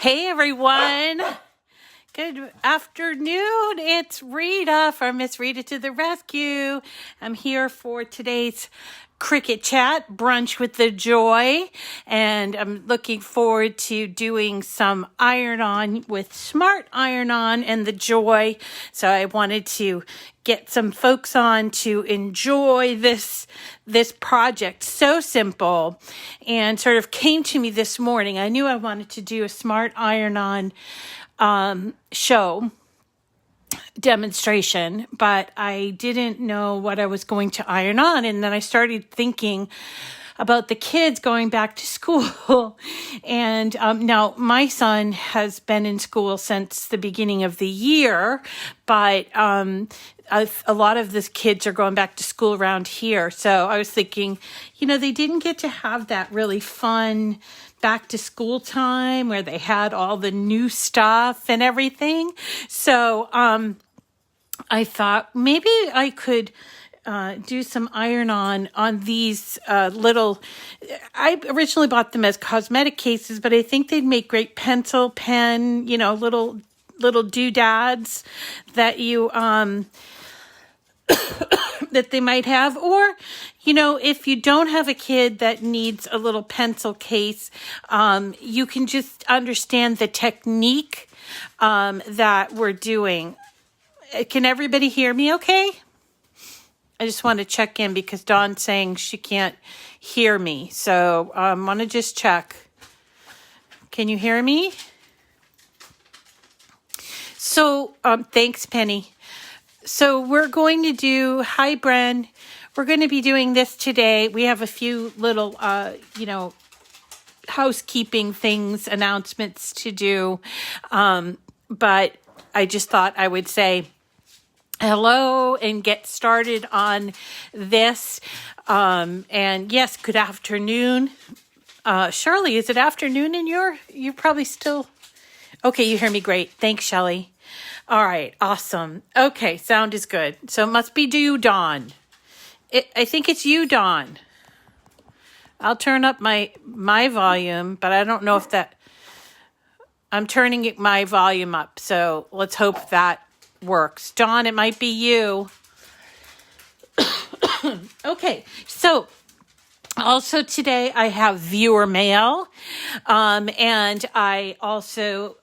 Hey everyone. Good afternoon. It's Rita from Miss Rita to the Rescue. I'm here for today's Cricut Chat, Brunch with the Joy, and I'm looking forward to doing some iron-on with Smart Iron-On and the Joy. So I wanted to get some folks on to enjoy this project. So simple, and sort of came to me this morning. I knew I wanted to do a Smart Iron-On show demonstration, but I didn't know what I was going to iron on. And then I started thinking about the kids going back to school. And now my son has been in school since the beginning of the year, but a lot of the kids are going back to school around here. So I was thinking, they didn't get to have that really fun back to school time where they had all the new stuff and everything. So I thought maybe I could do some iron-on these little, I originally bought them as cosmetic cases, but I think they'd make great pencil, pen, little doodads that you, that they might have. Or, if you don't have a kid that needs a little pencil case, you can just understand the technique that we're doing. Can everybody hear me okay? I just want to check in because Dawn's saying she can't hear me. So I want to just check. Can you hear me? So thanks, Penny. So we're going to do, hi, Bren. We're going to be doing this today. We have a few little, housekeeping things, announcements to do. But I just thought I would say hello and get started on this. And yes, good afternoon. Shirley, is it afternoon in you're probably still, okay, you hear me great. Thanks, Shelley. All right, awesome. Okay, sound is good. So it must be you, Dawn. I think it's you, Dawn. I'll turn up my volume, but I don't know if that, I'm turning my volume up. So let's hope that works. Dawn, it might be you. Okay, so also today I have viewer mail, and I also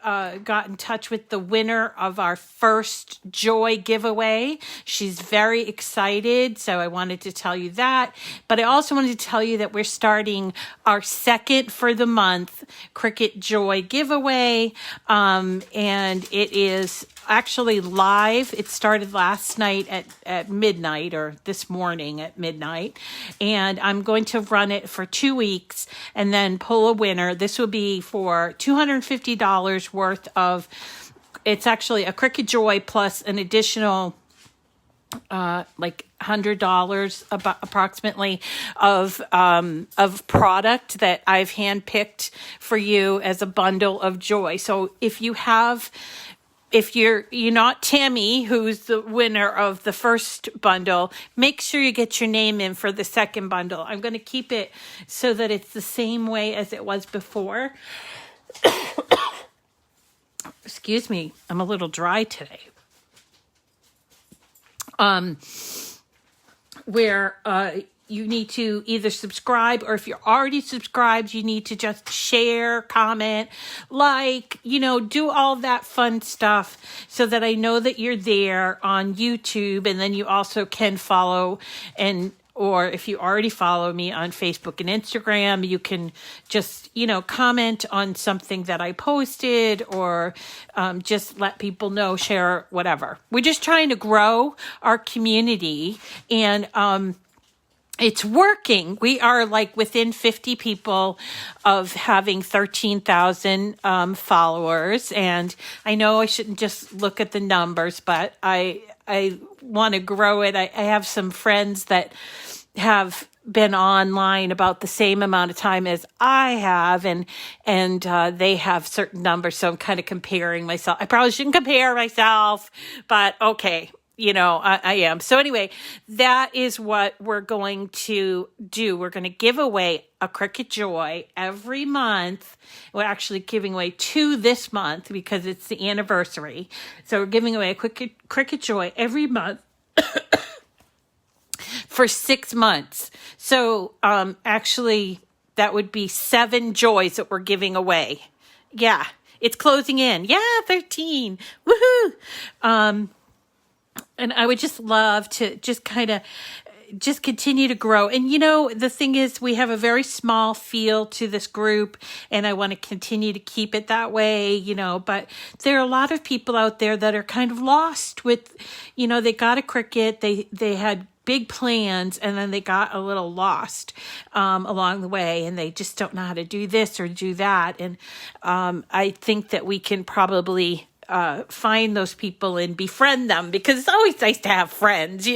got in touch with the winner of our first Joy giveaway. She's very excited, so I wanted to tell you that. But I also wanted to tell you that we're starting our second for the month Qriket Joy Giveaway, and it is actually live. It started last night at midnight, or this morning at midnight, and I'm going to run it for 2 weeks and then pull a winner. This will be for $250 worth of, it's actually a Cricut Joy plus an additional like $100 approximately of product that I've handpicked for you as a bundle of joy. So if you're not Tammy, who's the winner of the first bundle, make sure you get your name in for the second bundle. I'm going to keep it so that it's the same way as it was before. Excuse me, I'm a little dry today. Where you need to either subscribe, or if you're already subscribed, you need to just share, comment, do all that fun stuff so that I know that you're there on YouTube. And then you also can follow, or if you already follow me on Facebook and Instagram, you can just, comment on something that I posted, or just let people know, share, whatever. We're just trying to grow our community, and it's working. We are within 50 people of having 13,000 followers. And I know I shouldn't just look at the numbers, but I want to grow it. I have some friends that have been online about the same amount of time as I have, and they have certain numbers. So I'm kind of comparing myself. I probably shouldn't compare myself, but okay. I am. So anyway, that is what we're going to do. We're going to give away a Cricut Joy every month. We're actually giving away 2 this month because it's the anniversary. So we're giving away a Cricut Joy every month for 6 months. So actually, that would be 7 joys that we're giving away. Yeah, it's closing in. Yeah, 13. Woohoo! And I would just love to just kind of just continue to grow. And the thing is, we have a very small feel to this group, and I want to continue to keep it that way, but there are a lot of people out there that are kind of lost with, they got a Cricut, they had big plans, and then they got a little lost along the way, and they just don't know how to do this or do that. And I think that we can probably find those people and befriend them, because it's always nice to have friends,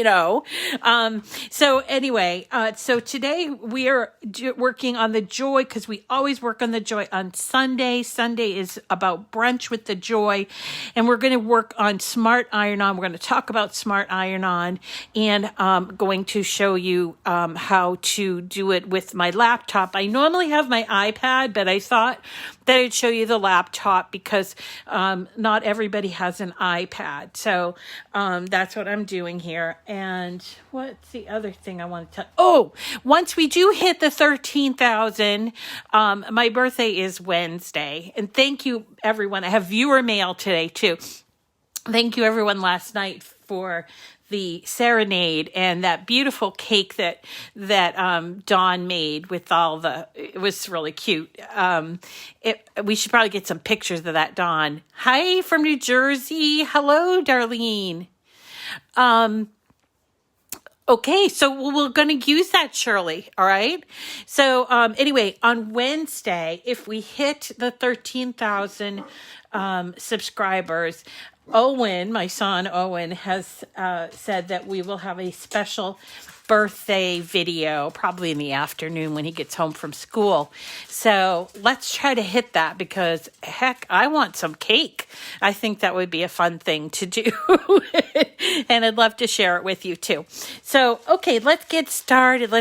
So anyway, so today we are working on the joy, because we always work on the joy on Sunday. Sunday is about brunch with the joy, and we're going to work on Smart Iron-On. We're going to talk about Smart Iron-On, and going to show you how to do it with my laptop. I normally have my iPad, but I thought that I'd show you the laptop because not everybody has an iPad. So that's what I'm doing here. And what's the other thing I want to tell? Oh, once we do hit the 13,000, my birthday is Wednesday. And thank you, everyone. I have viewer mail today, too. Thank you, everyone, last night for the serenade and that beautiful cake that Dawn made with it was really cute. We should probably get some pictures of that, Dawn. Hi from New Jersey. Hello, Darlene. Okay, so we're going to use that, Shirley. All right. So anyway, on Wednesday, if we hit the 13,000 subscribers, Owen, my son Owen, has said that we will have a special birthday video, probably in the afternoon when he gets home from school. So let's try to hit that, because heck, I want some cake. I think that would be a fun thing to do. And I'd love to share it with you too. So, okay, let's get started.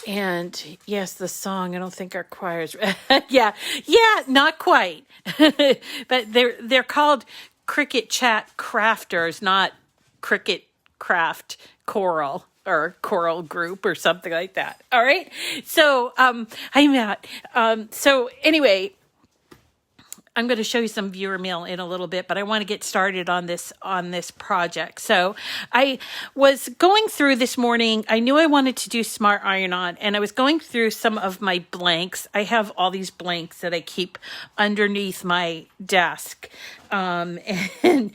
And yes, the song, I don't think our choir's yeah, not quite. But they're called Cricut Chat Crafters, not Cricut Craft Choral or choral group or something like that. All right. So hi, Matt. So anyway, I'm going to show you some viewer mail in a little bit, but I want to get started on this project. So I was going through this morning. I knew I wanted to do Smart Iron-On, and I was going through some of my blanks. I have all these blanks that I keep underneath my desk. And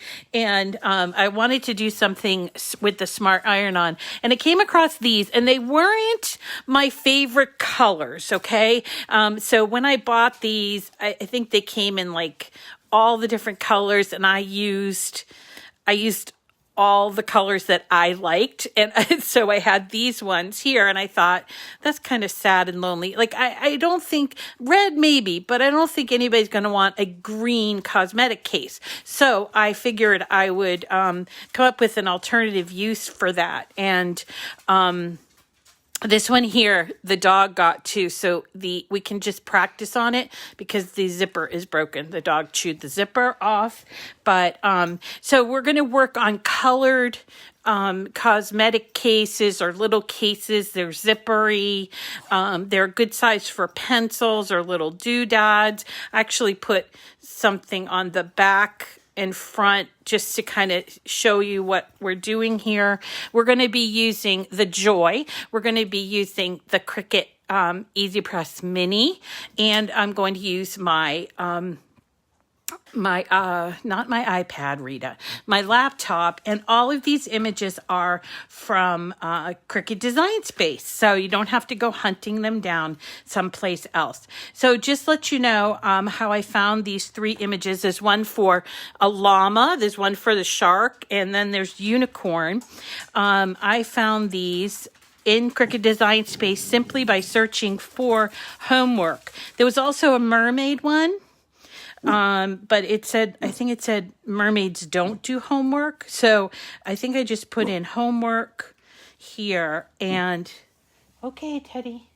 I wanted to do something with the Smart Iron-On, and I came across these, and they weren't my favorite colors. Okay. So when I bought these, I think they came in like all the different colors, and I used all the colors that I liked. And so I had these ones here, and I thought that's kind of sad and lonely. Like, I don't think red, maybe, but I don't think anybody's going to want a green cosmetic case. So I figured I would come up with an alternative use for that. And this one here, the dog got to, so we can just practice on it because the zipper is broken. The dog chewed the zipper off. But so we're going to work on colored cosmetic cases or little cases. They're zippery. They're a good size for pencils or little doodads. I actually put something on the back and front just to kind of show you what we're doing here. We're going to be using the Joy. We're going to be using the Cricut Easy Press Mini, and I'm going to use my not my iPad, Rita, my laptop, and all of these images are from Cricut Design Space, so you don't have to go hunting them down someplace else. So just let you know how I found these 3 images. There's one for a llama, there's one for the shark, and then there's unicorn. I found these in Cricut Design Space simply by searching for homework. There was also a mermaid one. But it said, I think it said mermaids don't do homework. So I think I just put in homework here and, okay, Teddy.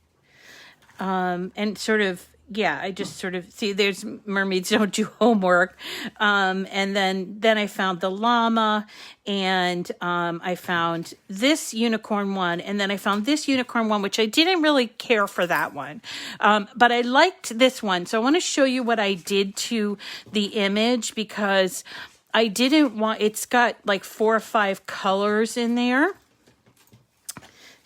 And sort of, yeah, I just sort of see there's mermaids don't do homework. And then I found the llama and, I found this unicorn one. And then I found this unicorn one, which I didn't really care for that one. But I liked this one. So I want to show you what I did to the image because I didn't want, it's got like 4 or 5 colors in there.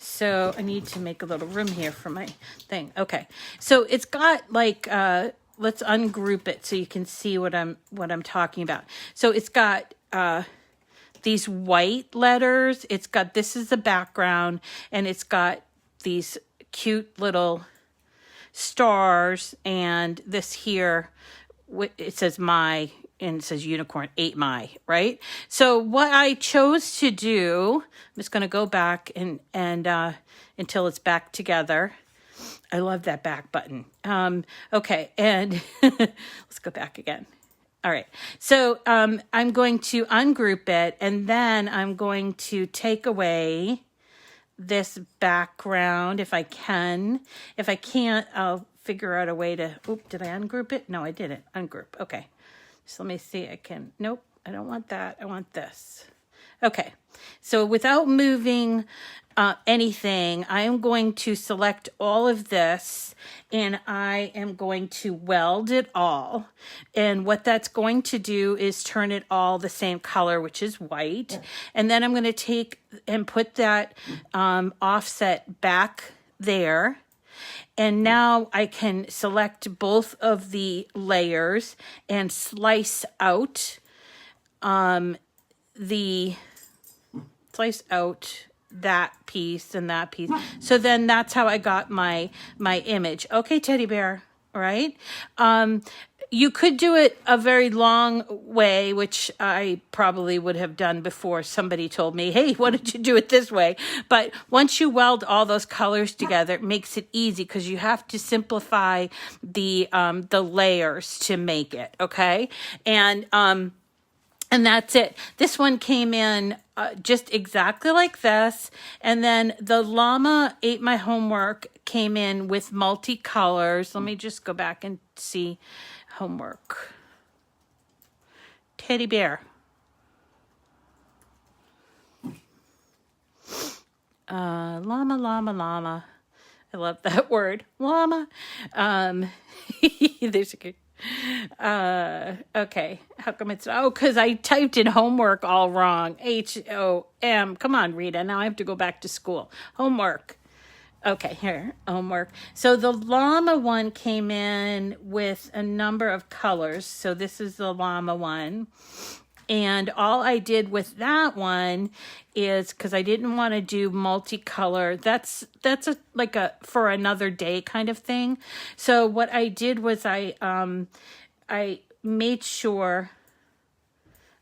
So I need to make a little room here for my thing. Okay. So it's got like, let's ungroup it so you can see what I'm talking about. So it's got, these white letters. It's got, this is the background and it's got these cute little stars and this here, it says my, and it says unicorn, 8 my, right? So what I chose to do, I'm just going to go back and until it's back together. I love that back button. Okay, and let's go back again. All right, so I'm going to ungroup it, and then I'm going to take away this background if I can. If I can't, I'll figure out a way to, did I ungroup it? No, I didn't. Ungroup, okay. So let me see, I can, nope, I don't want that. I want this. Okay, so without moving anything, I am going to select all of this and I am going to weld it all. And what that's going to do is turn it all the same color, which is white. And then I'm going to take and put that offset back there. And now I that piece and that piece. So then that's how I got my image. Okay, teddy bear, all right? You could do it a very long way, which I probably would have done before somebody told me, hey, why don't you do it this way? But once you weld all those colors together, it makes it easy because you have to simplify the layers to make it, okay? And that's it. This one came in just exactly like this. And then the llama ate my homework came in with multicolors. Let me just go back and see homework. Teddy bear. Llama, llama, llama. I love that word. Llama. There's a good. Okay. How come it's, because I typed in homework all wrong. HOM. Come on, Rita. Now I have to go back to school. Homework. Okay, here, homework. So the llama one came in with a number of colors. So this is the llama one. And all I did with that one is, because I didn't want to do multicolor, that's like a for another day kind of thing. So what I did was I made sure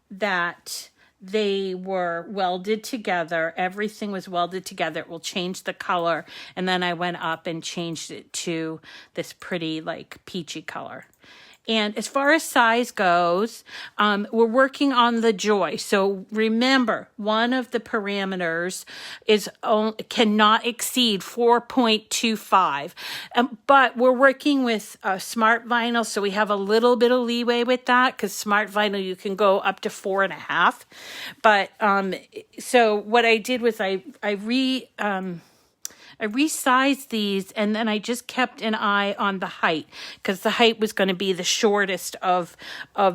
that they were welded together. Everything was welded together. It will change the color. And then I went up and changed it to this pretty like peachy color. And as far as size goes, we're working on the joy. So remember, one of the parameters is cannot exceed 4.25. But we're working with smart vinyl, so we have a little bit of leeway with that because smart vinyl, you can go up to 4.5. But so what I did was I resized these and then I just kept an eye on the height because the height was going to be the shortest of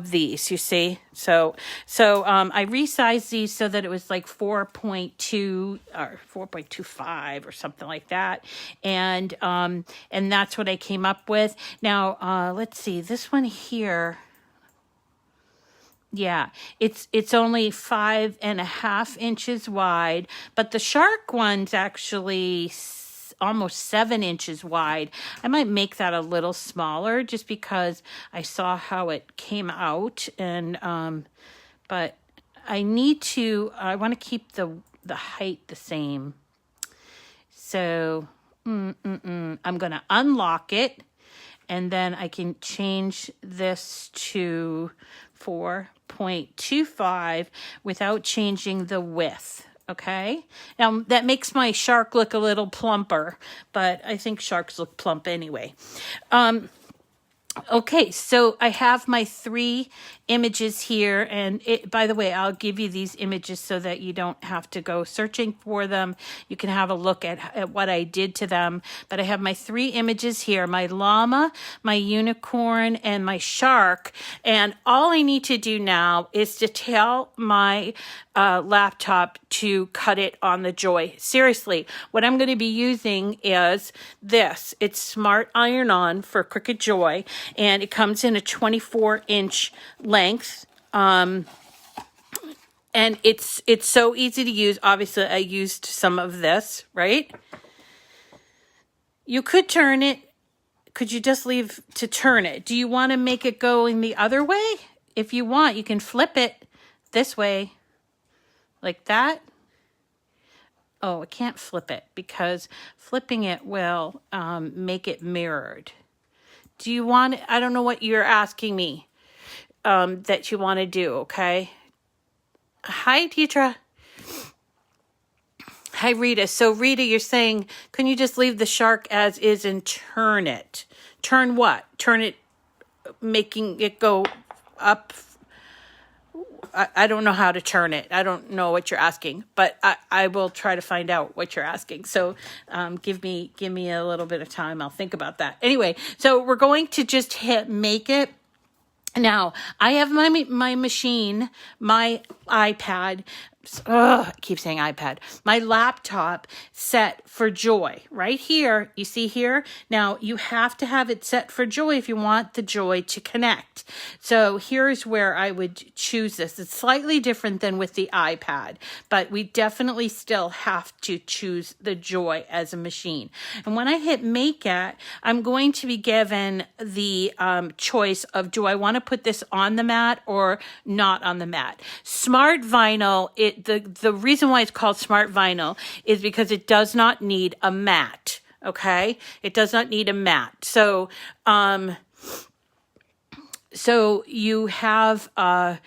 these, you see. So I resized these so that it was like 4.2 or 4.25 or something like that. And that's what I came up with. Now, let's see, this one here. Yeah, it's only 5.5 inches wide, but the shark one's actually almost 7 inches wide. I might make that a little smaller just because I saw how it came out, and but I want to keep the height the same. So I'm gonna unlock it. And then I can change this to 4.25 without changing the width. Okay, now that makes my shark look a little plumper, but I think sharks look plump anyway. Okay, so I have my 3 images here, and by the way, I'll give you these images so that you don't have to go searching for them. You can have a look at what I did to them, but I have my 3 images here, my llama, my unicorn, and my shark, and all I need to do now is to tell my laptop to cut it on the Joy. Seriously, what I'm going to be using is this. It's Smart Iron-On for Cricut Joy, and it comes in a 24-inch length. And it's so easy to use. Obviously, I used some of this, right? You could turn it. Could you just leave to turn it? Do you want to make it go in the other way? If you want, you can flip it this way. Like that. Oh, I can't flip it because flipping it will make it mirrored. Do you want, I don't know what you're asking me that you want to do, okay? Hi, Deidre. Hi, Rita. So, Rita, you're saying, can you just leave the shark as is and turn it? Turn what? Turn it, making it go up. I don't know how to turn it. I don't know what you're asking, but I will try to find out what you're asking. So give me a little bit of time. I'll think about that. Anyway, so we're going to just hit make it. Now, I have my machine, my iPad, I keep saying iPad, my laptop set for Joy. Right here, you see here? Now, you have to have it set for Joy if you want the Joy to connect. So here's where I would choose this. It's slightly different than with the iPad, but we definitely still have to choose the Joy as a machine. And when I hit make it, I'm going to be given the choice of, do I want to put this on the mat or not on the mat? Smart vinyl, the reason why it's called Smart Vinyl is because it does not need a mat. Okay, it does not need a mat. So, so you have a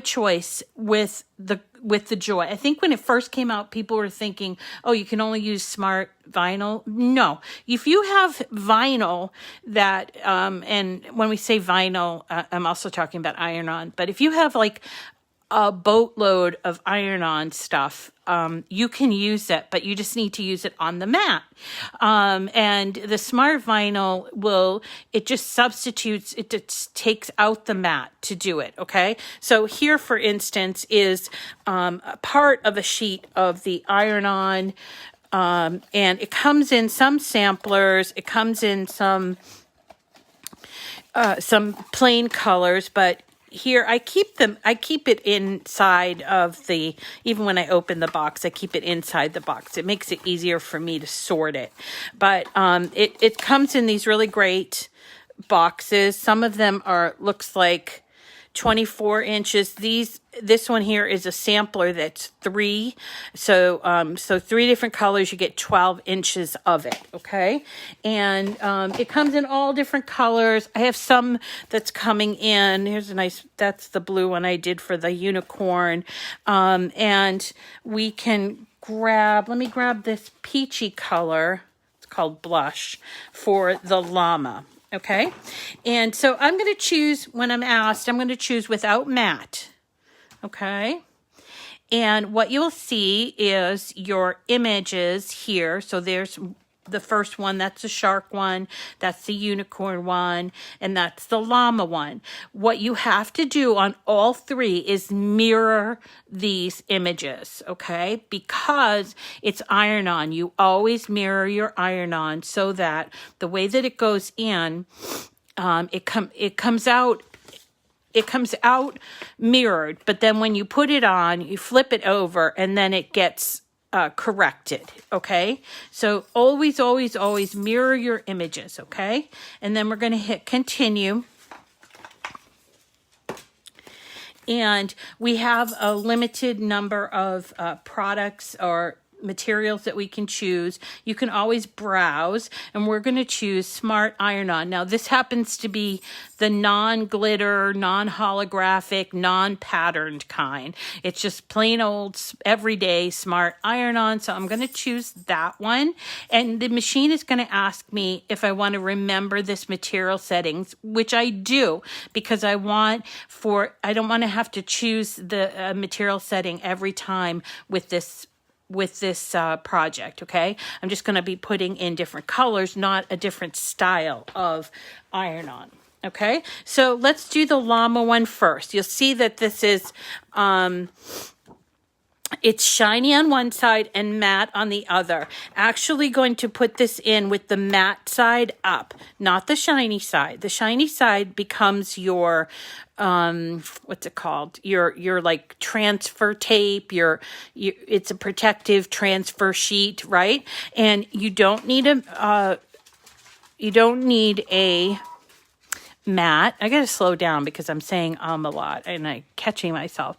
choice with the Joy. I think when it first came out, people were thinking, oh, you can only use Smart Vinyl. No, if you have vinyl that, and when we say vinyl, I'm also talking about iron-on, but if you have like a boatload of iron-on stuff, you can use it, but you just need to use it on the mat. And the Smart Vinyl it just substitutes, it just takes out the mat to do it, okay? So here, for instance, is a part of a sheet of the iron-on, and it comes in some samplers, it comes in some plain colors, but here I keep it inside of even when I open the box, I keep it inside the box. It makes it easier for me to sort it. But it comes in these really great boxes. Some of them looks like 24 inches. This one here is a sampler that's 3. So 3 different colors, you get 12 inches of it, okay? And it comes in all different colors. I have some that's coming in. Here's that's the blue one I did for the unicorn. And we can let me grab this peachy color. It's called blush for the llama. Okay, and so I'm going to choose, when I'm asked, I'm going to choose without mat, okay? And what you'll see is your images here. So there's the first one, that's the shark one, that's the unicorn one, and that's the llama one. What you have to do on all 3 is mirror these images, okay? Because it's iron-on. You always mirror your iron-on so that the way that it goes in, it comes out mirrored, but then when you put it on, you flip it over, and then it gets corrected, okay? So always, always, always mirror your images, okay? And then we're going to hit continue. And we have a limited number of products or materials that we can choose. You can always browse, and we're going to choose Smart Iron-On. Now, this happens to be the non-glitter, non-holographic, non-patterned kind. It's just plain old, everyday Smart Iron-On, so I'm going to choose that one. And the machine is going to ask me if I want to remember this material settings, which I do, because I don't want to have to choose the material setting every time with this project, okay? I'm just going to be putting in different colors, not a different style of iron-on, okay? So let's do the llama one first. You'll see that this is, it's shiny on one side and matte on the other. Actually going to put this in with the matte side up, not the shiny side. The shiny side becomes your what's it called? Your like transfer tape, it's a protective transfer sheet, right? And you don't need a matte. I gotta slow down because I'm saying a lot and I'm catching myself.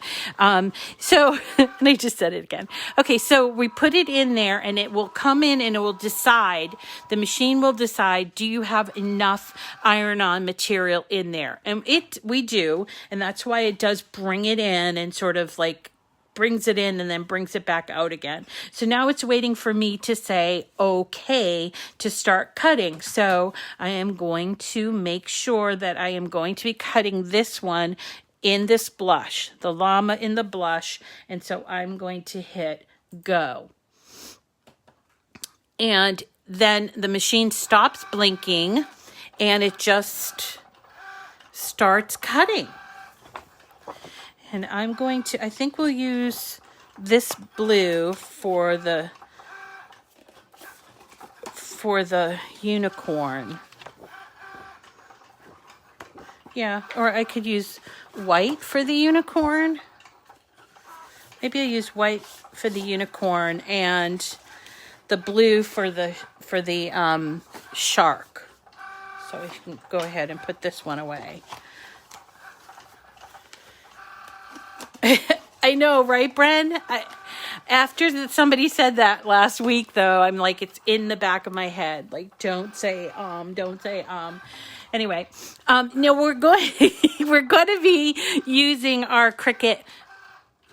So and I just said it again. Okay, so we put it in there and it will come in and it will decide, the machine will decide, do you have enough iron-on material in there? And we do, and that's why it does bring it in and sort of like brings it in and then brings it back out again. So now it's waiting for me to say okay to start cutting. So I am going to make sure that I am going to be cutting this one in this blush, the llama in the blush. And so I'm going to hit go. And then the machine stops blinking and it just starts cutting. And I'm going to, I think we'll use this blue for the unicorn. Yeah, or I could use white for the unicorn. Maybe I'll use white for the unicorn and the blue for the shark. So we can go ahead and put this one away. I know, right, Bren? After somebody said that last week, though, I'm like, it's in the back of my head. Like, don't say. Anyway, no, we're going to be using our Cricut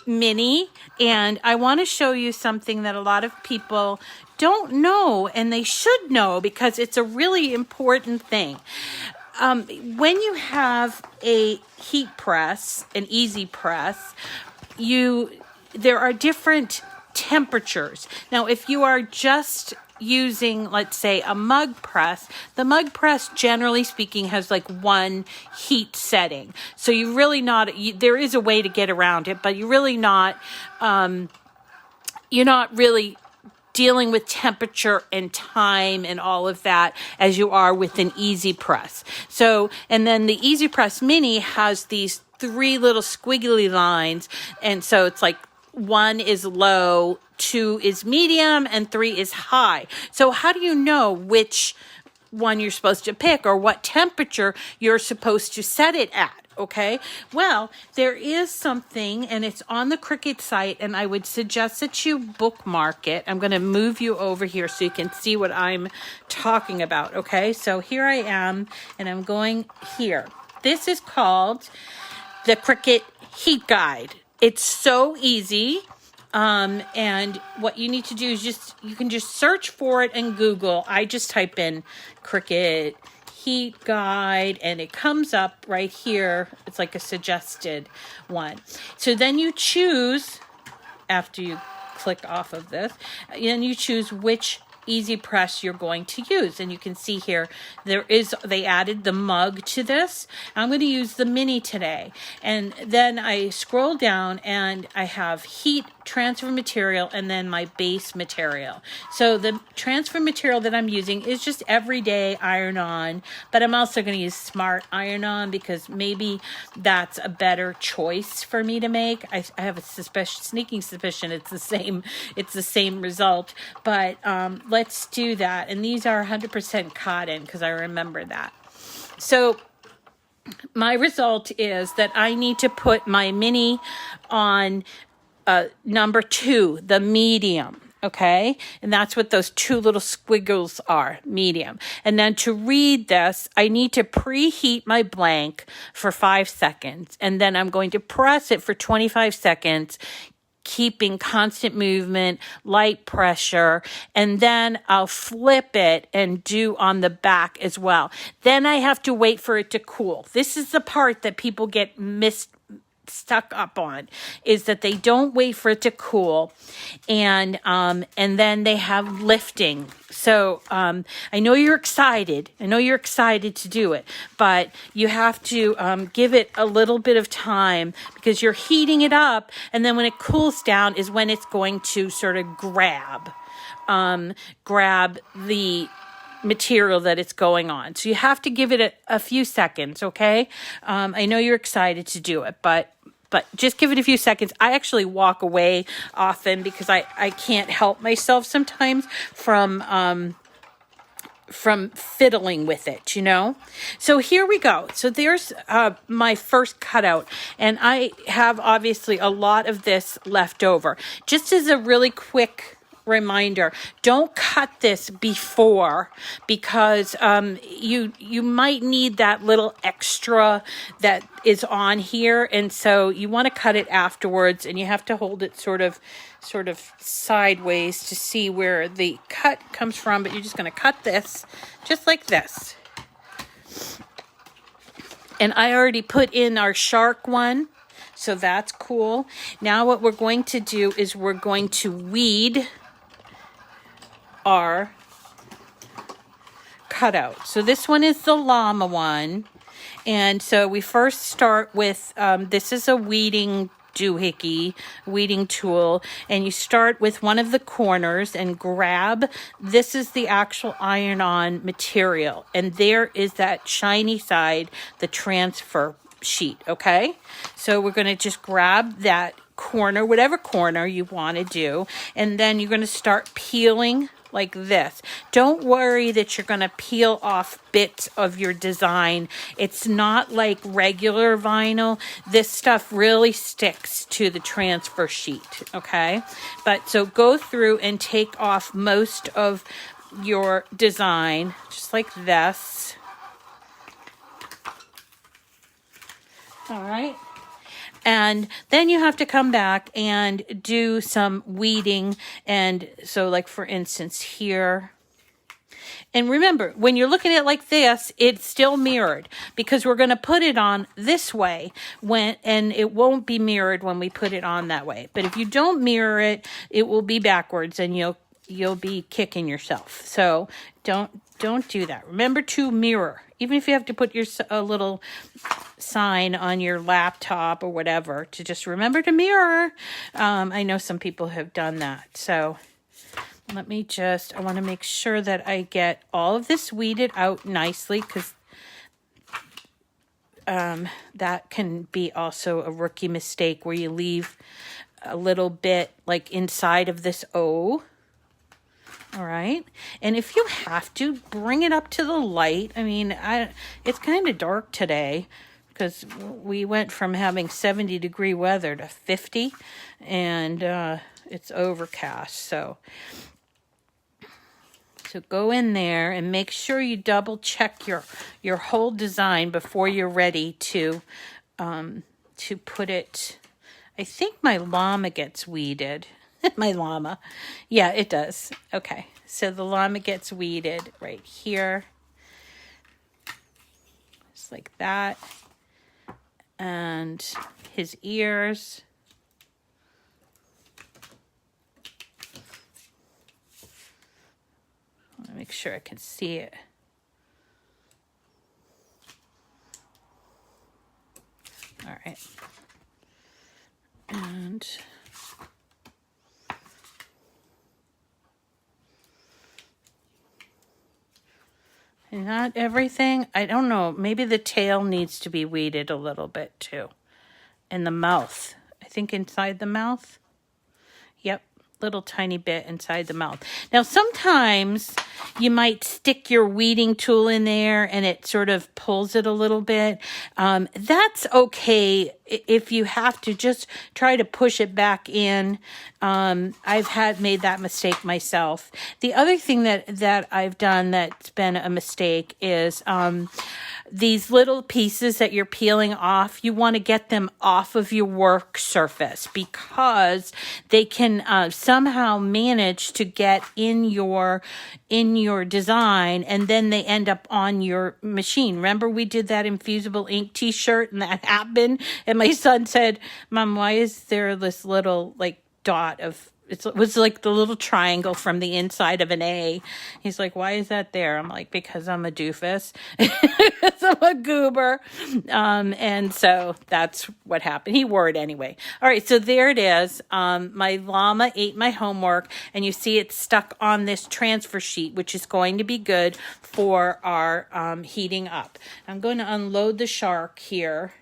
Mini, and I want to show you something that a lot of people don't know, and they should know because it's a really important thing. When you have a heat press, an easy press, there are different temperatures. Now, if you are just using, let's say, a mug press, the mug press, generally speaking, has like one heat setting. So you really there is a way to get around it, but you're not really dealing with temperature and time and all of that as you are with an Easy Press. So, and then the Easy Press Mini has these 3 little squiggly lines. And so it's like 1 is low, 2 is medium, and 3 is high. So how do you know which one you're supposed to pick or what temperature you're supposed to set it at? Okay, well, there is something, and it's on the Cricut site, and I would suggest that you bookmark it. I'm going to move you over here so you can see what I'm talking about, okay? So here I am, and I'm going here. This is called the Cricut Heat Guide. It's so easy, and what you need to do is you can just search for it in Google. I just type in Cricut Heat Guide and it comes up right here. It's like a suggested one. So then you choose, after you click off of this, and you choose which Easy Press you're going to use. And you can see here, they added the mug to this. I'm going to use the mini today. And then I scroll down and I have heat, transfer material, and then my base material. So the transfer material that I'm using is just everyday iron-on, but I'm also going to use Smart Iron-On because maybe that's a better choice for me to make. I have a sneaking suspicion it's the same result, but let's do that. And these are 100% cotton because I remember that. So my result is that I need to put my mini on number 2, the medium. Okay, and that's what those two little squiggles are, medium. And then to read this, I need to preheat my blank for 5 seconds, and then I'm going to press it for 25 seconds, keeping constant movement, light pressure, and then I'll flip it and do on the back as well. Then I have to wait for it to cool. This is the part that people get stuck up on, is that they don't wait for it to cool, and then they have lifting. So I know you're excited. I know you're excited to do it, but you have to give it a little bit of time, because you're heating it up, and then when it cools down is when it's going to sort of grab the material that it's going on. So you have to give it a few seconds, okay? I know you're excited to do it, but just give it a few seconds. I actually walk away often because I can't help myself sometimes from fiddling with it, you know? So here we go. So there's my first cutout, and I have obviously a lot of this left over. Just as a really quick reminder, don't cut this before, because you might need that little extra that is on here, and so you want to cut it afterwards, and you have to hold it sort of sideways to see where the cut comes from. But you're just going to cut this just like this. And I already put in our shark one, so that's cool. Now what we're going to do is we're going to weed our cutout. So this one is the llama one, and so we first start with this is a weeding doohickey weeding tool, and you start with one of the corners and grab, this is the actual iron-on material, and there is that shiny side, the transfer sheet. Okay, so we're going to just grab that corner, whatever corner you want to do, and then you're going to start peeling like this. Don't worry that you're going to peel off bits of your design. It's not like regular vinyl. This stuff really sticks to the transfer sheet, okay? But so go through and take off most of your design, just like this. All right. And then you have to come back and do some weeding. And so, like, for instance, here. And remember, when you're looking at it like this, it's still mirrored, because we're going to put it on this way and it won't be mirrored when we put it on that way. But if you don't mirror it, it will be backwards, and you'll be kicking yourself. So don't do that. Remember to mirror. Even if you have to put a little sign on your laptop or whatever, to just remember to mirror. I know some people have done that. So I want to make sure that I get all of this weeded out nicely, because that can be also a rookie mistake, where you leave a little bit like inside of this O. All right. And if you have to, bring it up to the light. I mean, it's kind of dark today, because we went from having 70-degree weather to 50, and it's overcast. So go in there and make sure you double check your whole design before you're ready to put it. I think my llama gets weeded. My llama. Yeah, it does. Okay. So the llama gets weeded right here. Just like that. And his ears. I want to make sure I can see it. All right. And not everything. I don't know. Maybe the tail needs to be weeded a little bit too. And the mouth. I think inside the mouth. Yep. Little tiny bit inside the mouth. Now, sometimes you might stick your weeding tool in there and it sort of pulls it a little bit. That's okay if you have to, just try to push it back in. I've made that mistake myself. The other thing that I've done that's been a mistake is these little pieces that you're peeling off, you want to get them off of your work surface, because they can somehow manage to get in your design, and then they end up on your machine. Remember, we did that infusible ink t-shirt and that happened, and my son said, "Mom, why is there this little like dot of..." It was like the little triangle from the inside of an A. He's like, "Why is that there?" I'm like, "Because I'm a doofus." Because I'm a goober. And so that's what happened. He wore it anyway. All right, so there it is. My llama ate my homework, and you see it's stuck on this transfer sheet, which is going to be good for our heating up. I'm going to unload the shark here.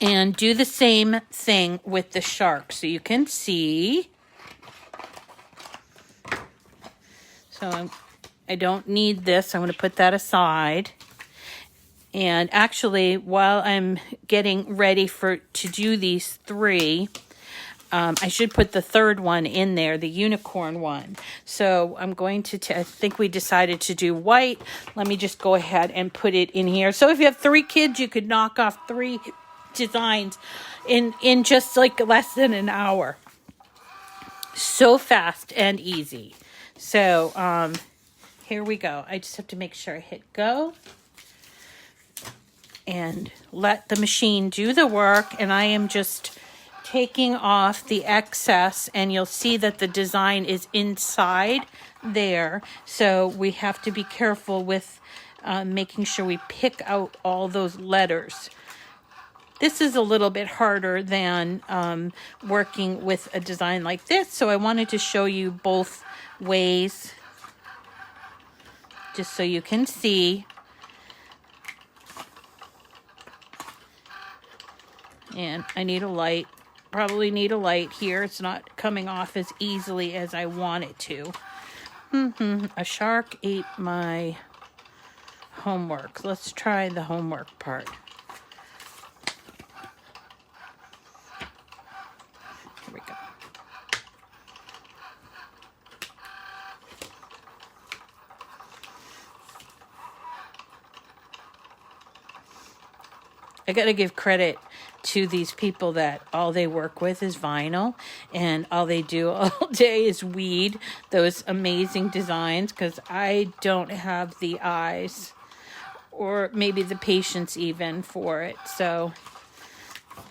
And do the same thing with the shark, so you can see. So I don't need this. I'm going to put that aside. And actually, while I'm getting ready to do these three, I should put the third one in there, the unicorn one. So I'm going to, I think we decided to do white. Let me just go ahead and put it in here. So if you have 3 kids, you could knock off 3 designs in just like less than an hour. So fast and easy. So here we go. I just have to make sure I hit go and let the machine do the work, and I am just taking off the excess, and you'll see that the design is inside there, so we have to be careful with making sure we pick out all those letters. This is a little bit harder than working with a design like this, so I wanted to show you both ways, just so you can see. And I need a light, probably need a light here. It's not coming off as easily as I want it to. A shark ate my homework. Let's try the homework part. Here we go. I gotta give credit to these people that all they work with is vinyl, and all they do all day is weed those amazing designs, because I don't have the eyes or maybe the patience even for it. So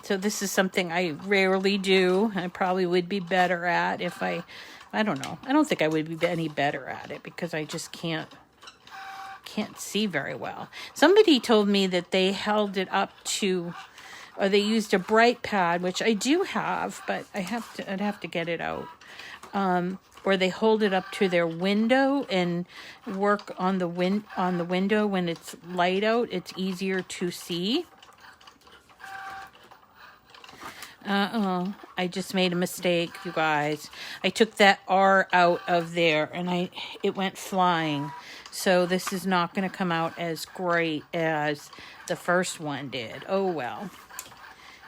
this is something I rarely do. I probably would be better at if I don't know. I don't think I would be any better at it, because I just can't see very well. Somebody told me that they held it up to, or they used a bright pad, which I do have, but I'd have to get it out. Or they hold it up to their window and work on the window when it's light out. It's easier to see. I just made a mistake, you guys. I took that R out of there, and it went flying. So this is not going to come out as great as the first one did. Oh well.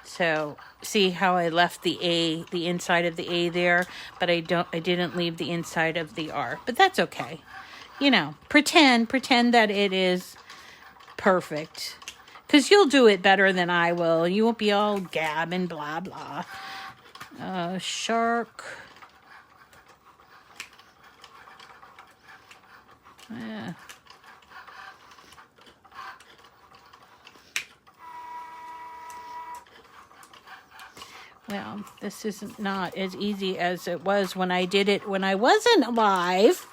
So see how I left the inside of the A there, but I didn't leave the inside of the R. But that's okay. You know, pretend that it is perfect. Because you'll do it better than I will. You won't be all gab and blah, blah. Shark. Yeah. Well, this is not as easy as it was when I did it when I wasn't live.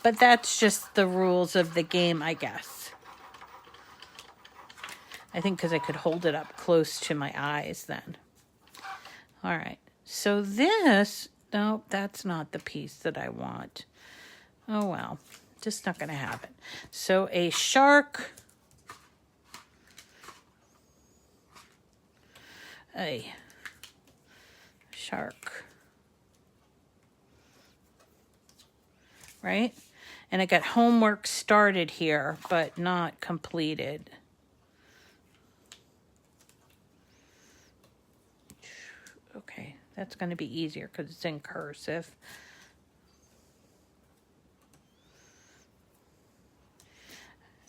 But that's just the rules of the game, I guess. I think because I could hold it up close to my eyes then. All right. So this, no, that's not the piece that I want. Oh, well. Just not going to have it. So a shark. A shark. Right? And I got homework started here, but not completed. That's going to be easier because it's in cursive.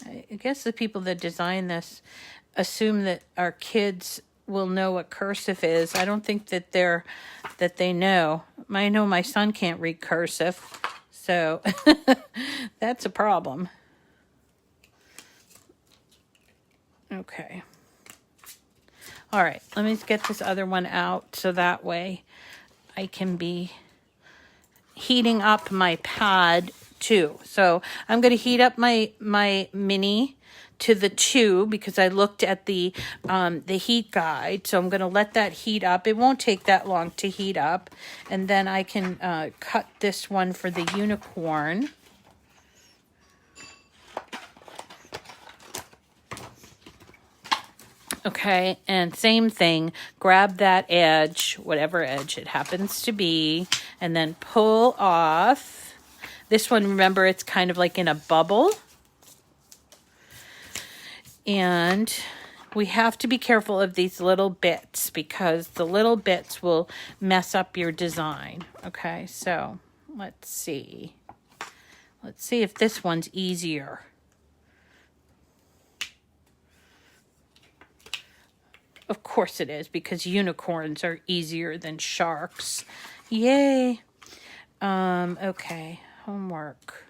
I guess the people that design this assume that our kids will know what cursive is. I don't think that they know. I know my son can't read cursive, so that's a problem. Okay. All right, let me get this other one out so that way I can be heating up my pad too. So I'm going to heat up my mini to the 2 because I looked at the heat guide. So I'm going to let that heat up. It won't take that long to heat up. And then I can cut this one for the unicorn. Okay, and same thing, grab that edge, whatever edge it happens to be, and then pull off. This one, remember, it's kind of like in a bubble. And we have to be careful of these little bits because the little bits will mess up your design. Okay, so let's see. Let's see if this one's easier. Of course it is, because unicorns are easier than sharks. Yay. Okay, homework.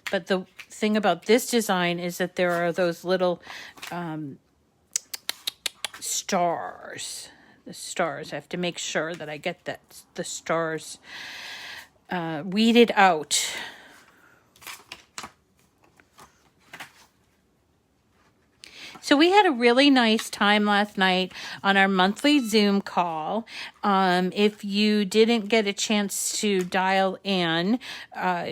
But the thing about this design is that there are those little stars. The stars. I have to make sure that I get the stars weeded out. So we had a really nice time last night on our monthly Zoom call. If you didn't get a chance to dial in,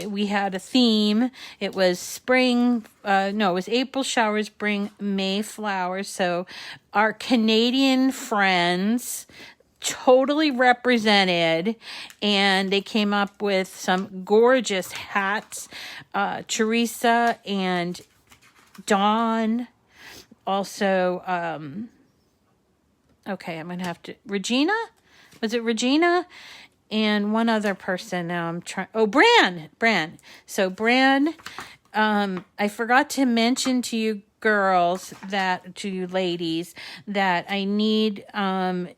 we had a theme. It was spring, it was April showers bring May flowers. So our Canadian friends totally represented, and they came up with some gorgeous hats. Teresa and Dawn. Also, okay, I'm going to have to, Regina? Was it Regina? And one other person. Now I'm trying, Bran. So Bran, I forgot to mention to you girls to you ladies, that I need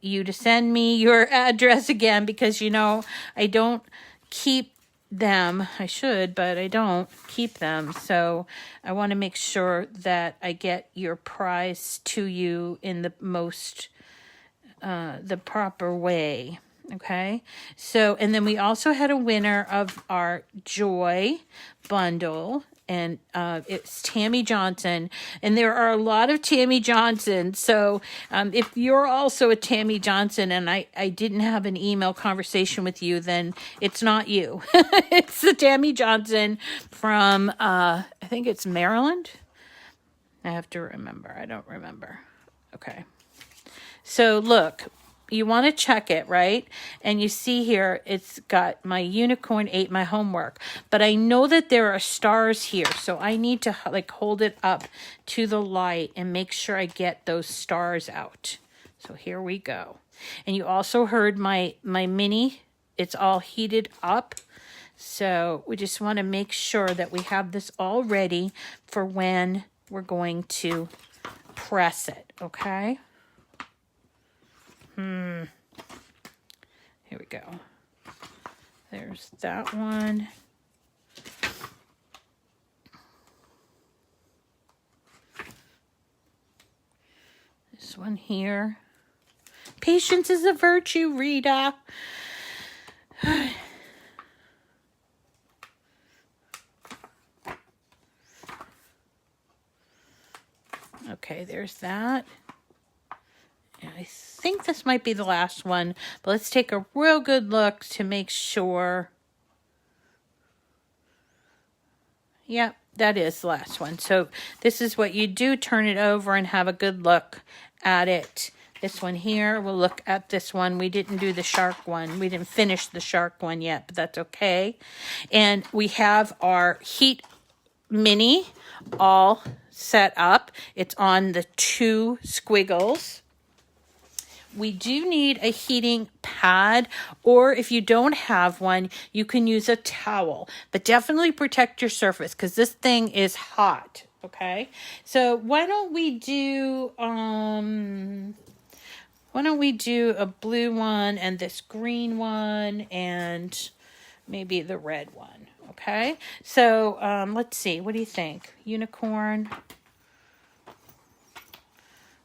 you to send me your address again, because, I don't keep them. I should, but I don't keep them. So I want to make sure that I get your prize to you in the proper way. Okay. So, and then we also had a winner of our Joy bundle, and it's Tammy Johnson, and there are a lot of Tammy Johnsons. So if you're also a Tammy Johnson and I didn't have an email conversation with you, then it's not you. It's the Tammy Johnson from, I think it's Maryland. I have to remember. I don't remember. Okay. So look, you want to check it, right? And you see here, it's got my unicorn ate my homework. But I know that there are stars here, so I need to hold it up to the light and make sure I get those stars out. So here we go. And you also heard my mini, it's all heated up. So we just want to make sure that we have this all ready for when we're going to press it, okay? Here we go. There's that one. This one here. Patience is a virtue, Rita. Okay, there's that. I think this might be the last one, but let's take a real good look to make sure. Yep, that is the last one. So this is what you do. Turn it over and have a good look at it. This one here, we'll look at this one. We didn't do the shark one. We didn't finish the shark one yet, but that's okay. And we have our heat mini all set up. It's on the 2 squiggles. we do need a heating pad, or if you don't have one, you can use a towel, but definitely protect your surface because this thing is hot. Okay, so why don't we do a blue one and this green one and maybe the red one. Okay, so let's see, what do you think? Unicorn.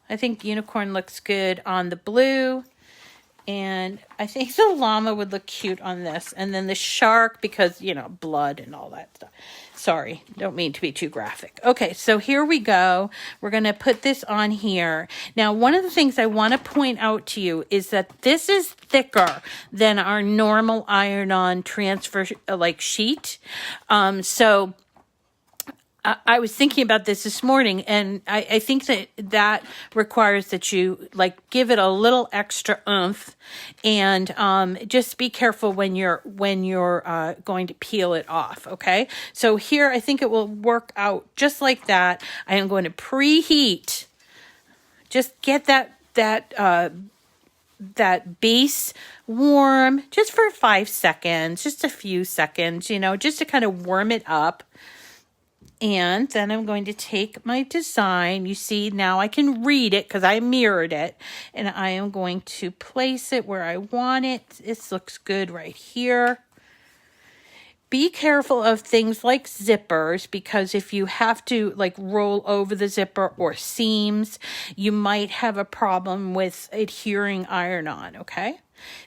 I think unicorn looks good on the blue. And I think the llama would look cute on this. And then the shark, because, blood and all that stuff. Sorry, don't mean to be too graphic. Okay, so here we go. We're going to put this on here. Now, one of the things I want to point out to you is that this is thicker than our normal iron-on transfer sheet. So I was thinking about this morning, and I think that requires that you give it a little extra oomph, and just be careful when you're going to peel it off. Okay, so here I think it will work out just like that. I am going to preheat. Just get that base warm just for 5 seconds, just a few seconds, just to kind of warm it up. And then I'm going to take my design. You see, now I can read it because I mirrored it. And I am going to place it where I want it. This looks good right here. Be careful of things like zippers, because if you have to roll over the zipper or seams, you might have a problem with adhering iron-on, okay?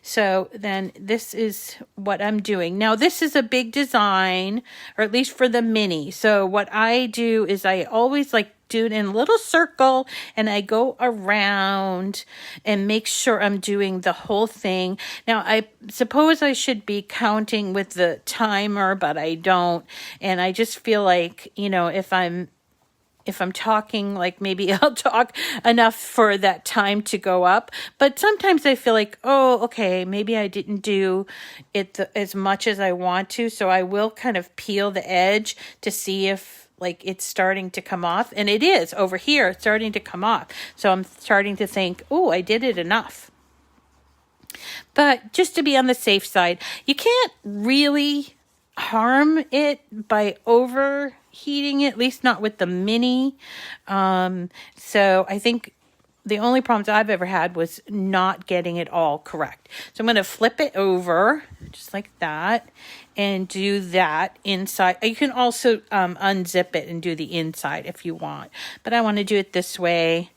So then this is what I'm doing. Now this is a big design, or at least for the mini. So what I do is I always do it in a little circle, and I go around and make sure I'm doing the whole thing. Now I suppose I should be counting with the timer, but I don't. And I just feel like, if I'm talking, maybe I'll talk enough for that time to go up. But sometimes I feel like, oh, okay, maybe I didn't do it as much as I want to. So I will kind of peel the edge to see if it's starting to come off. And it is over here, it's starting to come off. So I'm starting to think, oh, I did it enough. But just to be on the safe side, you can't really harm it by overheating it, at least not with the mini. So I think the only problems I've ever had was not getting it all correct. So I'm going to flip it over just like that and do that inside. You can also unzip it and do the inside if you want, but I want to do it this way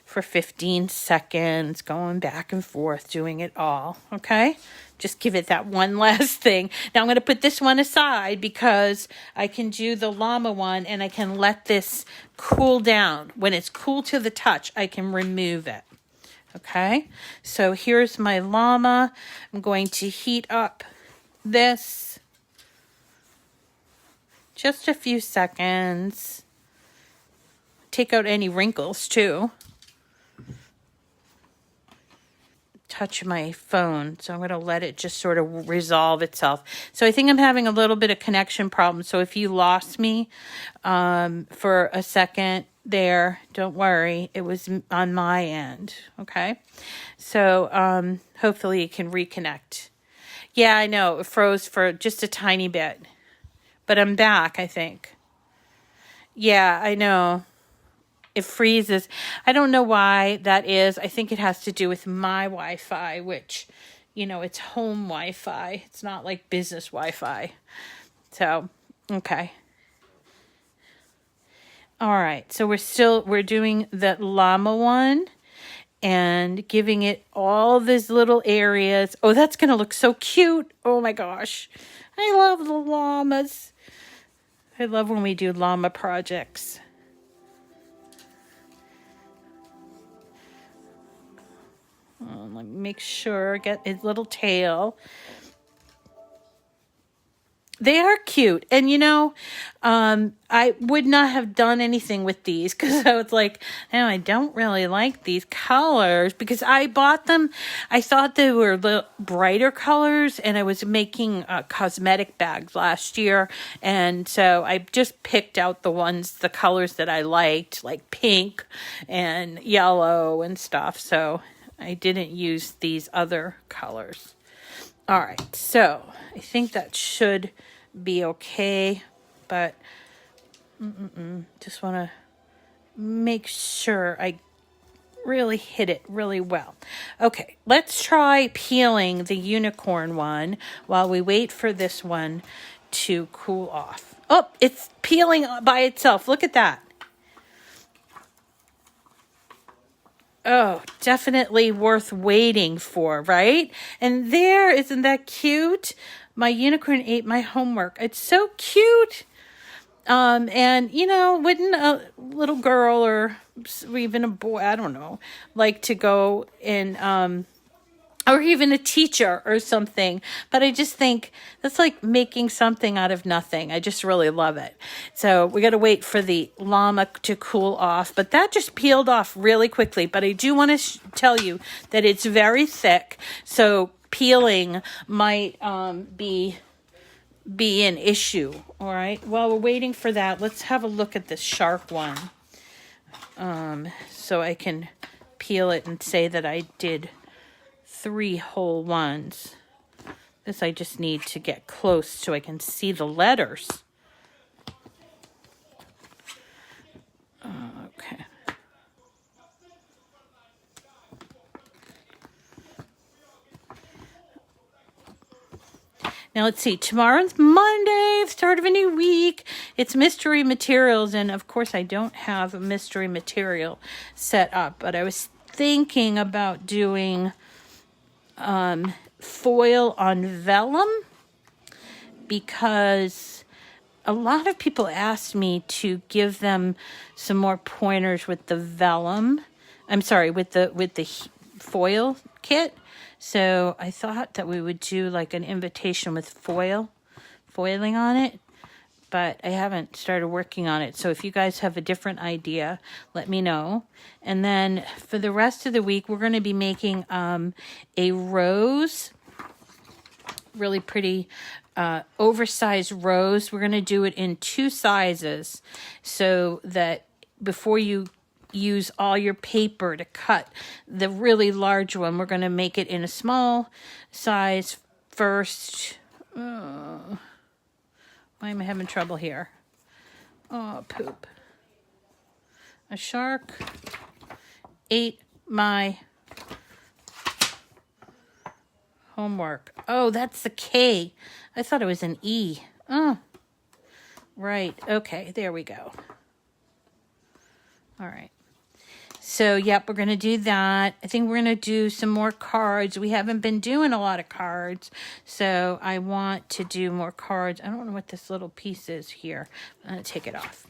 for 15 seconds, going back and forth, doing it all. Okay, just give it that one last thing. Now I'm going to put this one aside because I can do the llama one, and I can let this cool down. When it's cool to the touch, I can remove it. Okay, so here's my llama. I'm going to heat up this just a few seconds. Take out any wrinkles too. Touch my phone, so I'm going to let it just sort of resolve itself. So I think I'm having a little bit of connection problems, so if you lost me for a second there, don't worry, it was on my end. Okay, so hopefully you can reconnect. Yeah, I know it froze for just a tiny bit, but I'm back, I think. Yeah, I know. It freezes. I don't know why that is. I think it has to do with my Wi-Fi, which, it's home Wi-Fi. It's not like business Wi-Fi. So, okay. All right. So we're doing the llama one and giving it all these little areas. Oh, that's going to look so cute. Oh my gosh. I love the llamas. I love when we do llama projects. Let me make sure, get his little tail. They are cute. And, I would not have done anything with these because I was like, no, I don't really like these colors because I bought them. I thought they were little brighter colors, and I was making cosmetic bags last year. And so I just picked out the colors that I liked, like pink and yellow and stuff. So I didn't use these other colors. All right, so I think that should be okay, but just want to make sure I really hit it really well. Okay, let's try peeling the unicorn one while we wait for this one to cool off. Oh, it's peeling by itself. Look at that. Oh, definitely worth waiting for, right? And there, isn't that cute? My unicorn ate my homework. It's so cute. And you know, wouldn't a little girl or even a boy, I don't know, like to go and, or even a teacher or something. But I just think that's like making something out of nothing. I just really love it. So we got to wait for the llama to cool off. But that just peeled off really quickly. But I do want to tell you that it's very thick. So peeling might be an issue. All right. While we're waiting for that, let's have a look at this sharp one. So I can peel it and say that I did 3 whole ones. This I just need to get close so I can see the letters. Okay. Now let's see, tomorrow's Monday, start of a new week. It's mystery materials, and of course I don't have a mystery material set up, but I was thinking about doing foil on vellum, because a lot of people asked me to give them some more pointers with the vellum. I'm sorry, with the foil kit. So I thought that we would do like an invitation with foiling on it, but I haven't started working on it. So if you guys have a different idea, let me know. And then for the rest of the week, we're going to be making a rose, really pretty oversized rose. We're going to do it in 2 sizes so that before you use all your paper to cut the really large one, we're going to make it in a small size first. Why am I having trouble here? Oh, poop. A shark ate my homework. Oh, that's the K. I thought it was an E. Oh, right. Okay, there we go. All right. So, yep, we're going to do that. I think we're going to do some more cards. We haven't been doing a lot of cards, so I want to do more cards. I don't know what this little piece is here. I'm going to take it off.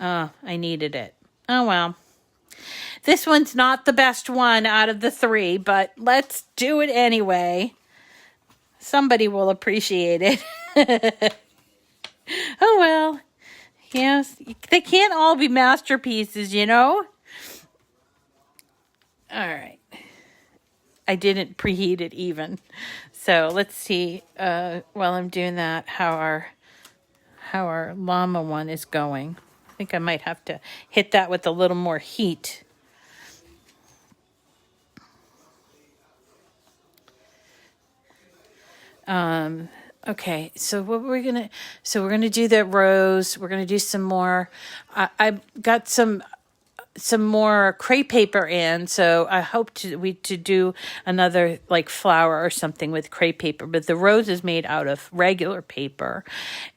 I needed it. Oh, well. This one's not the best one out of the 3, but let's do it anyway. Somebody will appreciate it. Oh, well. Yes, they can't all be masterpieces, you know? All right. I didn't preheat it even. So let's see, while I'm doing that, how our llama one is going. I think I might have to hit that with a little more heat. Okay, so we're gonna do the rose. We're gonna do some more. I've got some more crepe paper in, so I hope to do another like flower or something with crepe paper. But the rose is made out of regular paper,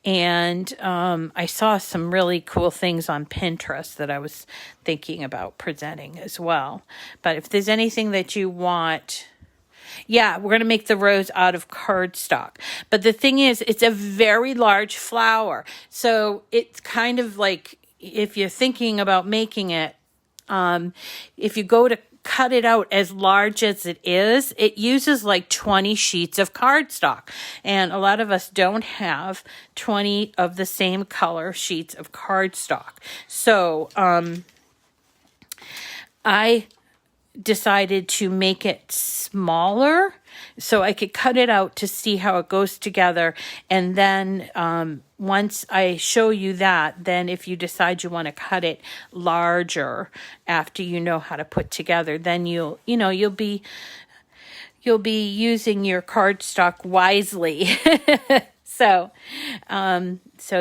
and I saw some really cool things on Pinterest that I was thinking about presenting as well. But if there's anything that you want. Yeah, we're going to make the rose out of cardstock. But the thing is, it's a very large flower. So it's kind of like, if you're thinking about making it, if you go to cut it out as large as it is, it uses like 20 sheets of cardstock. And a lot of us don't have 20 of the same color sheets of cardstock. So I decided to make it smaller so I could cut it out to see how it goes together. And then once I show you that, then if you decide you want to cut it larger after you know how to put together, then you'll be using your cardstock wisely. So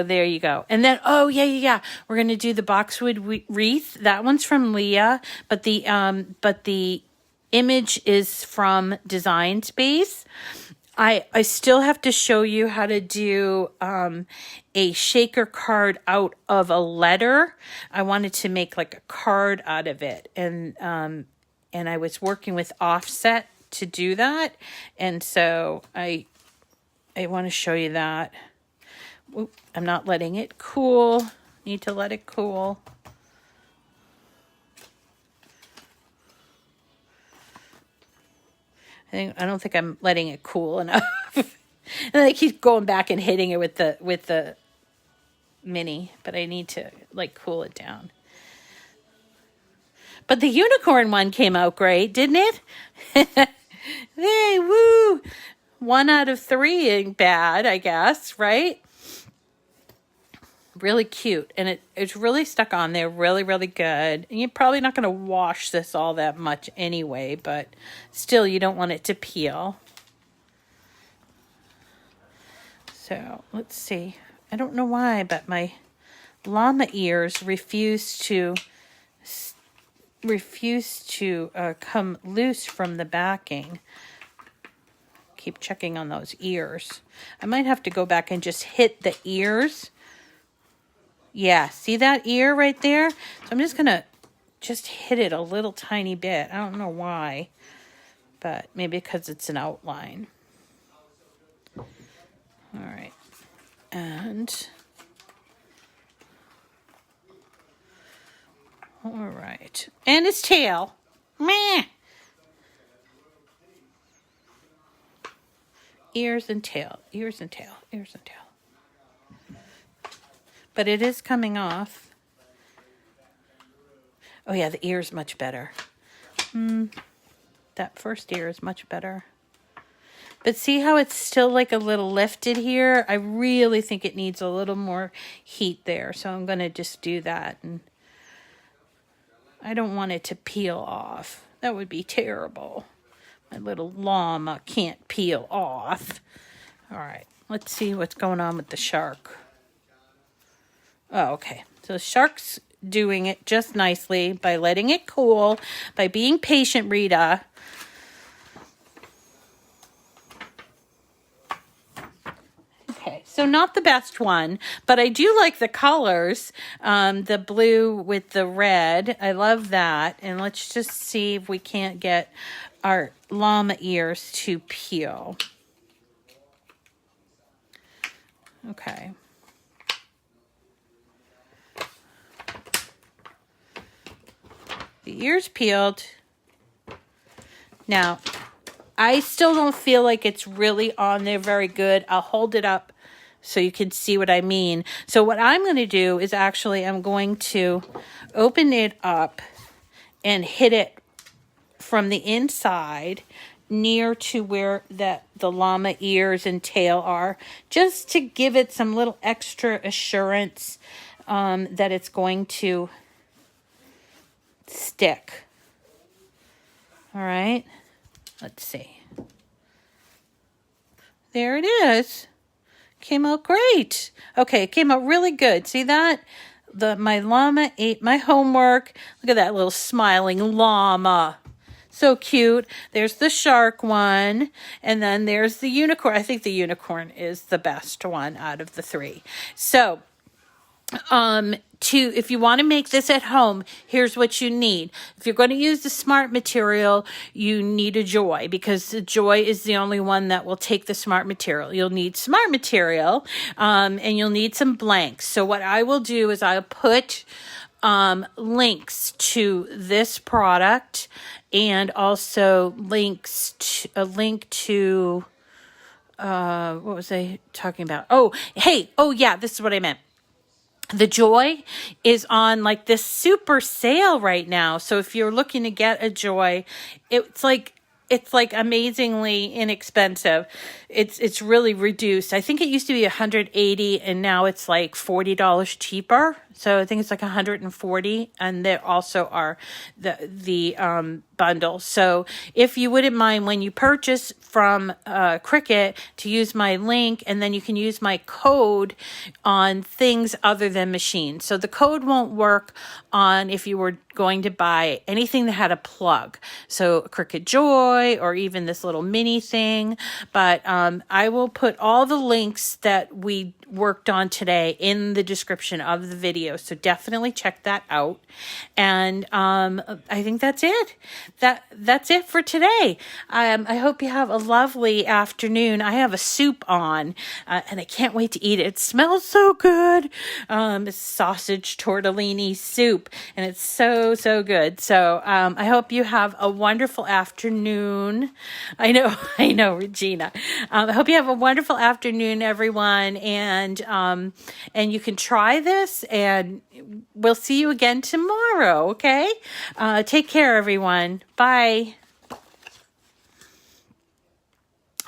there you go. And then, oh yeah. We're going to do the Boxwood Wreath. That one's from Leah, but the image is from Design Space. I still have to show you how to do a shaker card out of a letter. I wanted to make like a card out of it. And I was working with offset to do that. And so I want to show you that. Oop, I'm not letting it cool. Need to let it cool. I don't think I'm letting it cool enough. And I keep going back and hitting it with the mini, but I need to like cool it down. But the unicorn one came out great, didn't it? Hey, woo! 1 out of 3 ain't bad, I guess, right? Really cute. And it's really stuck on there really, really good. And you're probably not going to wash this all that much anyway, but still you don't want it to peel. So let's see. I don't know why, but my llama ears refuse to come loose from the backing. Keep checking on those ears. I might have to go back and just hit the ears. Yeah, see that ear right there? So I'm just going to just hit it a little tiny bit. I don't know why, but maybe because it's an outline. All right. And all right. And its tail. Meh. Ears and tail, ears and tail, ears and tail. But it is coming off. Oh yeah, the ear is much better. That first ear is much better. But see how it's still like a little lifted here? I really think it needs a little more heat there. So I'm going to just do that. And I don't want it to peel off. That would be terrible. My little llama can't peel off. All right, let's see what's going on with the shark. Oh, okay. So the shark's doing it just nicely by letting it cool, by being patient, Rita. Okay, so not the best one, but I do like the colors. The blue with the red. I love that. And let's just see if we can't get our llama ears to peel. Okay. The ears peeled. Now, I still don't feel like it's really on there very good. I'll hold it up so you can see what I mean. So what I'm going to do is actually I'm going to open it up and hit it from the inside near to where the llama ears and tail are, just to give it some little extra assurance that it's going to stick. All right, let's see. There it is. Came out great. Okay, it came out really good. See that? My llama ate my homework. Look at that little smiling llama. So cute. There's the shark one. And then there's the unicorn. I think the unicorn is the best one out of the 3. So, if you want to make this at home, here's what you need. If you're going to use the smart material, you need a Joy, because the Joy is the only one that will take the smart material. You'll need smart material, and you'll need some blanks. So what I will do is I'll put links to this product, and also a link to what was I talking about? Oh yeah, this is what I meant. The Joy is on like this super sale right now. So if you're looking to get a Joy, it's like it's like amazingly inexpensive. It's really reduced. I think it used to be 180 and now it's like $40 cheaper. So I think it's like 140, and there also are the bundle. So if you wouldn't mind, when you purchase from Cricut, to use my link, and then you can use my code on things other than machines. So the code won't work on if you were going to buy anything that had a plug. So Qriket Joy or even this little mini thing. But I will put all the links that we worked on today in the description of the video. So definitely check that out. And I think that's it. That's it for today. I hope you have a lovely afternoon. I have a soup on and I can't wait to eat it. It smells so good. It's sausage tortellini soup and it's so good. So I hope you have a wonderful afternoon. I know, Regina. I hope you have a wonderful afternoon, everyone. And you can try this, and we'll see you again tomorrow. Okay. Take care, everyone. Bye.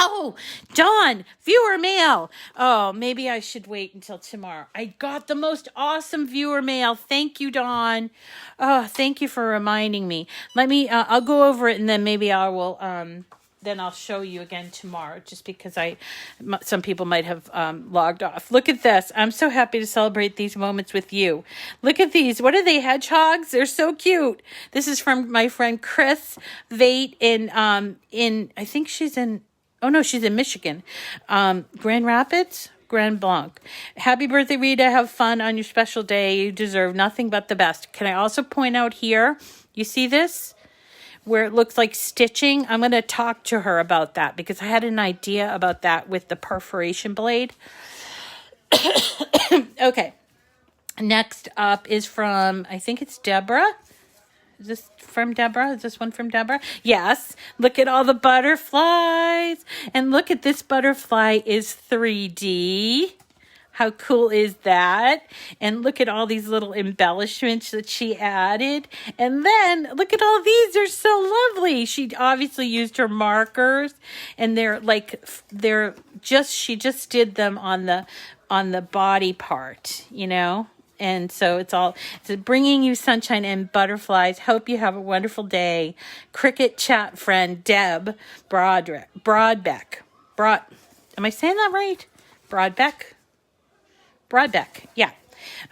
Oh, Dawn, viewer mail. Oh, maybe I should wait until tomorrow. I got the most awesome viewer mail. Thank you, Dawn. Oh, thank you for reminding me. I'll go over it and then maybe I will, then I'll show you again tomorrow, just because some people might have logged off. Look at this. I'm so happy to celebrate these moments with you. Look at these. What are they, hedgehogs? They're so cute. This is from my friend Chris Vate in I think she's in Michigan. Grand Rapids? Grand Blanc. Happy birthday, Rita. Have fun on your special day. You deserve nothing but the best. Can I also point out here, you see this? Where it looks like stitching? I'm going to talk to her about that because I had an idea about that with the perforation blade. Okay. Next up is from, I think it's Deborah. Is this from Deborah? Is this one from Deborah? Yes. Look at all the butterflies. And look at this butterfly is 3D. How cool is that? And look at all these little embellishments that she added. And then look at all these. They're so lovely. She obviously used her markers, and she just did them on the body part, And so it's bringing you sunshine and butterflies. Hope you have a wonderful day. Cricut Chat friend Deb Broadbeck. Am I saying that right? Broadbeck. Yeah.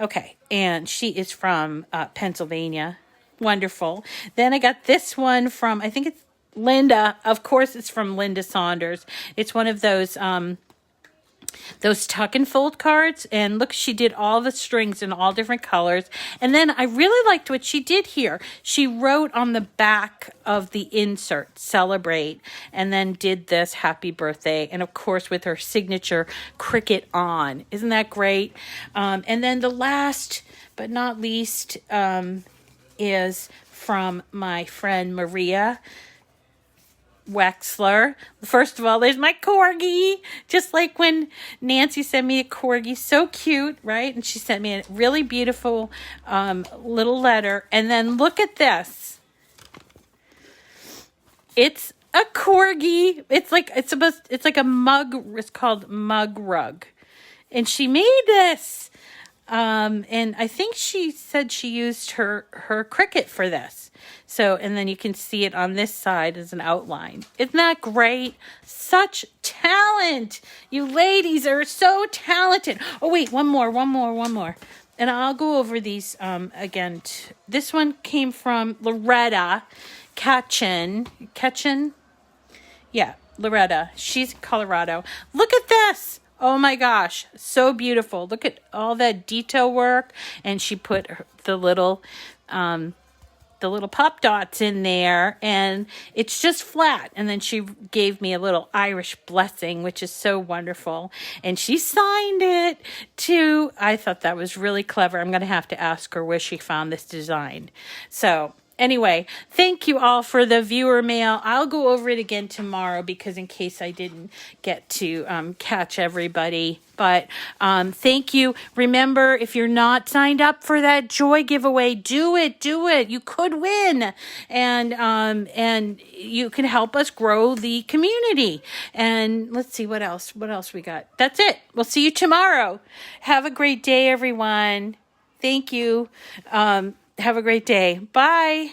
Okay. And she is from Pennsylvania. Wonderful. Then I got this one from, I think it's Linda. Of course, it's from Linda Saunders. It's one of those tuck and fold cards, and look, she did all the strings in all different colors. And then I really liked what she did here. She wrote on the back of the insert, celebrate, and then did this happy birthday, and of course with her signature Cricut on. Isn't that great? And then the last but not least is from my friend Maria Wexler. First of all, there's my corgi. Just like when Nancy sent me a corgi. So cute, right? And she sent me a really beautiful little letter. And then look at this. It's a corgi. It's like a mug. It's called Mug Rug. And she made this. And I think she said she used her Cricut for this. So, and then you can see it on this side as an outline. Isn't that great? Such talent. You ladies are so talented. Oh, wait, one more. And I'll go over these again. This one came from Loretta Ketchen. Yeah, Loretta. She's in Colorado. Look at this. Oh my gosh, so beautiful. Look at all that detail work. And she put the little pop dots in there, and it's just flat. And then she gave me a little Irish blessing, which is so wonderful. And she signed it too. I thought that was really clever. I'm going to have to ask her where she found this design. So Anyway, thank you all for the viewer mail. I'll go over it again tomorrow because in case I didn't get to catch everybody. But thank you. Remember, if you're not signed up for that joy giveaway, do it. You could win. And you can help us grow the community. And let's see what else we got. That's it. We'll see you tomorrow. Have a great day, everyone. Thank you. Have a great day. Bye.